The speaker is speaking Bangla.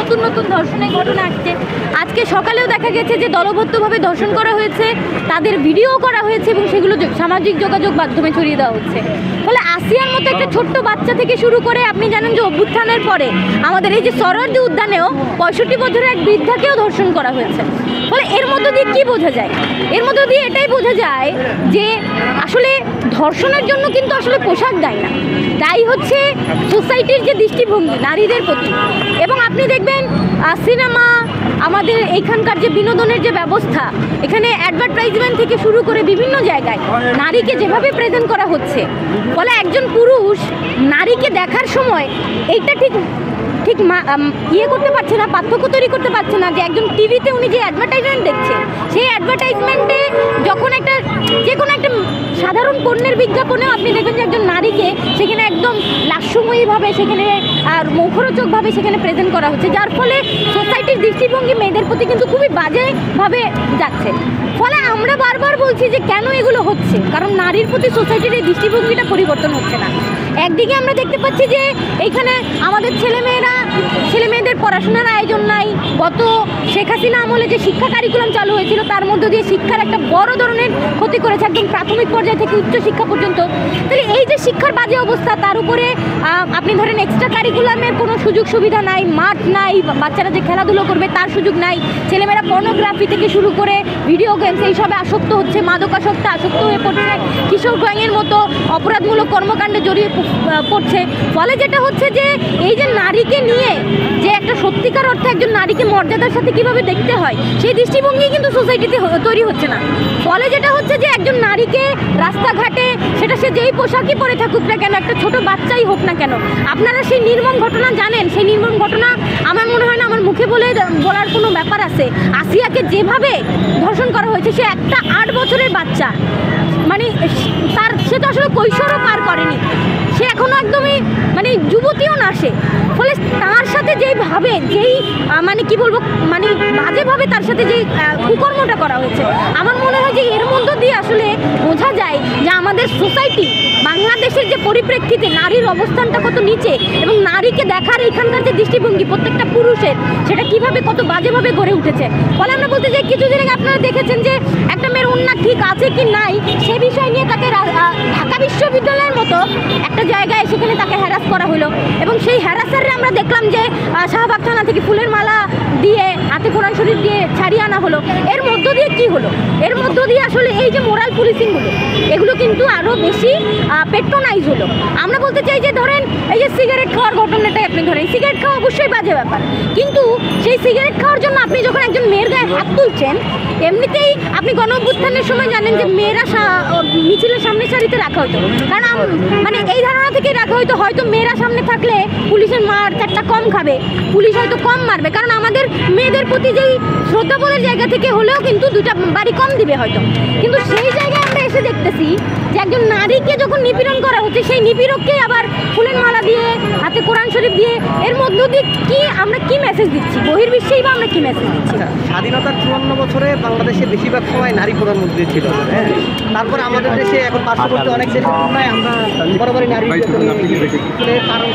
নতুন নতুন ধর্ষণের ঘটনা আসছে। আজকে সকালেও দেখা গেছে যে দলবদ্ধভাবে ধর্ষণ করা হয়েছে, তাদের ভিডিও করা হয়েছে এবং সেগুলো সামাজিক যোগাযোগ মাধ্যমে ছড়িয়ে দেওয়া হচ্ছে। ফলে আসিয়ার মতো একটা ছোট্ট বাচ্চা থেকে শুরু করে আপনি জানেন যে অভ্যুত্থানের পরে আমাদের এই যে সরোয়ার্দী উদ্যানেও 65 বছরের এক বৃদ্ধাকেও ধর্ষণ করা হয়েছে। ফলে এর মধ্য দিয়ে কী বোঝা যায়? এর মধ্য দিয়ে এটাই বোঝা যায় যে আসলে ধর্ষণের জন্য কিন্তু আসলে পোশাক দায়ী না, দায়ী হচ্ছে সোসাইটির যে দৃষ্টিভঙ্গি নারীদের প্রতি। এবং আপনি দেখবেন সিনেমা, আমাদের এইখানকার যে বিনোদনের যে ব্যবস্থা, এখানে অ্যাডভার্টাইজমেন্ট থেকে শুরু করে বিভিন্ন জায়গায় নারীকে যেভাবে প্রেজেন্ট করা হচ্ছে, ফলে একজন পুরুষ নারীকে দেখার সময় এইটা ঠিক ইয়ে করতে পারছে না, পার্থক্য তৈরি করতে পারছে না যে একজন টিভিতে উনি যে অ্যাডভার্টাইজমেন্ট দেখছে, সেই অ্যাডভার্টাইজমেন্টে যখন যে কোনো একটা সাধারণ পণ্যের বিজ্ঞাপনেও আপনি দেখবেন যে একজন নারীকে সেখানে একদম লাস্যময়ীভাবে, সেখানে আর মুখরোচকভাবে সেখানে প্রেজেন্ট করা হচ্ছে, যার ফলে সোসাইটির দৃষ্টিভঙ্গি মেয়েদের প্রতি কিন্তু খুবই বাজেভাবে যাচ্ছে। ফলে আমরা বারবার বলছি যে কেন এগুলো হচ্ছে, কারণ নারীর প্রতি সোসাইটির এই দৃষ্টিভঙ্গিটা পরিবর্তন হচ্ছে না। একদিকে আমরা দেখতে পাচ্ছি যে এইখানে আমাদের ছেলে মেয়েদের পড়াশোনার আয়োজন নাই। গত শেখ হাসিনা আমলে যে শিক্ষা কারিকুলাম চালু হয়েছিল তার মধ্য দিয়ে শিক্ষার একটা বড় ধরনের ক্ষতি করেছে, একদম প্রাথমিক পর্যায় থেকে উচ্চ শিক্ষা পর্যন্ত। তাহলে এই যে শিক্ষার বাজে অবস্থা, তার উপরে আপনি ধরেন এক্সট্রা কারিকুলামের কোনো সুযোগ সুবিধা নাই, মাঠ নাই, বাচ্চারা যে খেলাধুলো করবে তার সুযোগ নাই। ছেলেমেয়েরা পর্নোগ্রাফি থেকে শুরু করে ভিডিও গেমস এইসবে আসক্ত হচ্ছে, মাদকাসক্তে আসক্ত হয়ে পড়ছে, কিশোর গ্যাংয়ের মতো অপরাধমূলক কর্মকাণ্ডে জড়িয়ে পড়ছে। ফলে যেটা হচ্ছে যে এই যে নারীকে নিয়ে যে একটা সত্যিকার অর্থে একজন নারীকে মর্যাদার সাথে কিভাবে দেখতে হয়, সেই দৃষ্টিভঙ্গি কিন্তু সোসাইটিতে তৈরি হচ্ছে না। ফলে যেটা হচ্ছে যে একজন নারীকে রাস্তাঘাটে, সেটা সে যেই পোশাকই পরে থাকুক না কেন, একটা ছোট বাচ্চাই হোক না কেন, আপনারা সেই নির্মম ঘটনা জানেন। সেই নির্মম ঘটনা আমার মনে হয় না আমার মুখে বলার কোনো ব্যাপার আছে। আসিয়াকে যেভাবে ধর্ষণ করা হয়েছে, সে একটা 8 বছরের বাচ্চা, মানে সে তো আসলে কৈশোরও পার করেনি, সে এখনও একদমই মানে যুবতীও না সে। ফলে তার সাথে যেইভাবে মানে কি বলবো, মানে বাজেভাবে তার সাথে যেই কুকর্মটা করা হয়েছে, আমার মনে হয় যে এর মধ্য দিয়ে আসলে বোঝা যায় যে আমাদের সোসাইটি, বাংলাদেশের যে পরিপ্রেক্ষিতে নারীর অবস্থানটা কত নিচে, এবং নারীকে দেখার এইখানকার যে দৃষ্টিভঙ্গি প্রত্যেকটা পুরুষের, সেটা কিভাবে কত বাজেভাবে গড়ে উঠেছে। ফলে আমরা বলতে চাই, কিছুদিন আগে আপনারা দেখেছেন যে একটা মেয়ের ওড়না ঠিক আছে কি নাই সে বিষয় নিয়ে তাকে ঢাকা বিশ্ববিদ্যালয়ের মতো একটা জায়গায় সেখানে তাকে হ্যারাস করা হলো, এবং সেই হ্যারাসারে আমরা দেখলাম যে শাহবাগ থানা থেকে ফুলের মালা দিয়ে, হাতে কোরআন শরীফ দিয়ে ছাড়িয়ে আনা হলো। এর মধ্য দিয়ে কি হলো? এর মধ্য দিয়ে আসলে এই যে মোরাল পুলিশিংগুলো, এগুলো কিন্তু আরও বেশি পেট্রোনাইজ হলো। আমরা বলতে চাই যে ধরেন এই যে সিগারেট খাওয়ার ঘটনাটাই আপনি ধরেন, সিগারেট খাওয়া অবশ্যই বাজে ব্যাপার, কিন্তু সেই সিগারেট খাওয়ার জন্য আপনি যখন একজন মেয়ের গায়ে হাত তুলছেন, এমনিতেই আপনি গণঅভ্যুত্থানের সময় জানেন যে মেয়েরা মিছিলের সামনে সারিতে রাখা হতো, কারণ মানে এই ধারণা থেকেই রাখা হয়তো মেয়েরা সামনে থাকলে পুলিশের মার চারটা কম খাবে, পুলিশ হয়তো কম মারবে, কারণ আমাদের মেয়েদের প্রতি যেই শ্রদ্ধাবোধের জায়গা থেকে হলেও কিন্তু 2টা বাড়ি কম দিবে হয়তো। কিন্তু সেই জায়গায় আমরা এসে দেখতেছি যে একজন নারীকে যখন নিপীড়ন করা হচ্ছে, সেই নিপীড়ককে আবার ফুলের মালা দিয়ে, হাতে কোরআন শরীফ দিয়ে, এর মধ্য দিয়ে আমরা কি মেসেজ দিচ্ছি বহির্বিশ্বেই, বা আমরা কি মেসেজ দিচ্ছি? স্বাধীনতার 54 বছরে বাংলাদেশে বেশিরভাগ সময় নারী প্রধানমন্ত্রী ছিল, হ্যাঁ। তারপরে আমাদের দেশে এখন পার্শ্ববর্তী অনেক দেশের তুলনায় আমরা বরাবরই নারী কারণ